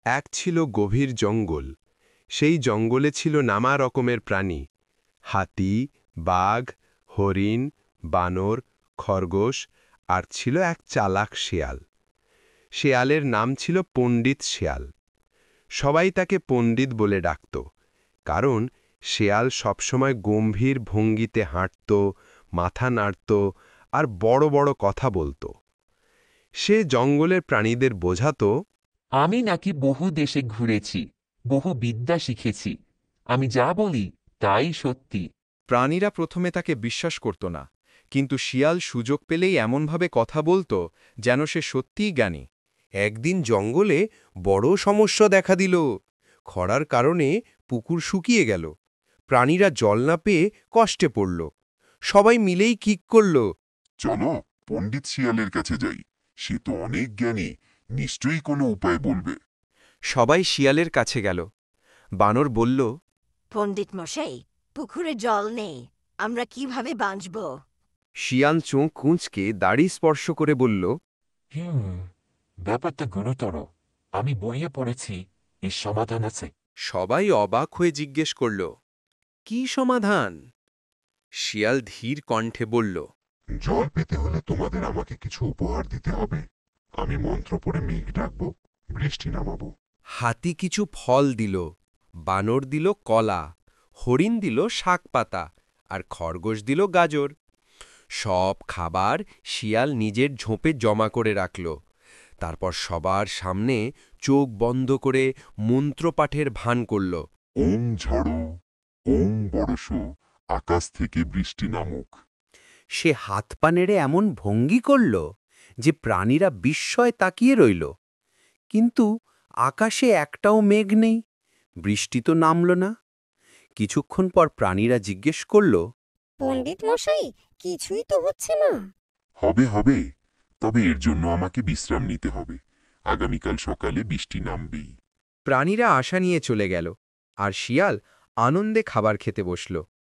এক ছিল গভীর জঙ্গল। সেই জঙ্গলে ছিল নানা রকমের প্রাণী, হাতি, বাঘ, হরিণ, বানর, খরগোশ, আর ছিল এক চালাক শিয়াল। শিয়ালের নাম ছিল পণ্ডিত শিয়াল। সবাই তাকে পণ্ডিত বলে ডাকত, কারণ শিয়াল সবসময় গম্ভীর ভঙ্গিতে হাঁটত, মাথা নাড়ত আর বড় বড় কথা বলত। সে জঙ্গলের প্রাণীদের বোঝাত, আমি নাকি বহু দেশে ঘুরেছি, বহু বিদ্যা শিখেছি। আমি যা বলি তাই সত্যি। প্রাণীরা প্রথমে তাকে বিশ্বাস করত না, কিন্তু শিয়াল সুযোগ পেলেই এমনভাবে কথা বলত যেন সে সত্যিই জ্ঞানী। একদিন জঙ্গলে বড় সমস্যা দেখা দিল। খরার কারণে পুকুর শুকিয়ে গেল। প্রাণীরা জল না পেয়ে কষ্টে পড়ল। সবাই মিলেই ঠিক করল, চলো পণ্ডিত শিয়ালের কাছে যাই, সে তো অনেক জ্ঞানী, নিশ্চয়ই কোনো উপায় বলবে। সবাই শিয়ালের কাছে গেল। বানর বলল, পণ্ডিত মশাই, পুকুরে জল নেই, আমরা কিভাবে বাঁচব? শিয়াল চোখ কুঁচকে দাড়ি স্পর্শ করে বলল, ব্যাপারটা গুরুতর। আমি বইয়ে পড়েছি এর সমাধান আছে। সবাই অবাক হয়ে জিজ্ঞেস করল, কি সমাধান? শিয়াল ধীর কণ্ঠে বলল, জল পেতে হলে তোমাদের আমাকে কিছু উপহার দিতে হবে। আমি মন্ত্র পড়ে মেঘ ডাকবো, বৃষ্টি নামাবো। হাতি কিছু ফল দিল, বানর দিল কলা, হরিণ দিল শাকপাতা, আর খরগোশ দিল গাজর। সব খাবার শিয়াল নিজের ঝোপে জমা করে রাখল। তারপর সবার সামনে চোখ বন্ধ করে মন্ত্রপাঠের ভান করল। ওম ঝড়ো, ওম বরস, আকাশ থেকে বৃষ্টি নামুক। সে হাত পা নেড়ে এমন ভঙ্গি করল যে প্রাণীরা বিস্ময়ে তাকিয়ে রইল। কিন্তু আকাশে একটাও মেঘ নেই, বৃষ্টি তো নামল না। কিছুক্ষণ পর প্রাণীরা জিজ্ঞেস করল, পণ্ডিত মশাই, কিছুই তো হচ্ছে না। হবে হবে, তবে এর জন্য আমাকে বিশ্রাম নিতে হবে। আগামীকাল সকালে বৃষ্টি নামবেই। প্রাণীরা আশা নিয়ে চলে গেল, আর শিয়াল আনন্দে খাবার খেতে বসল।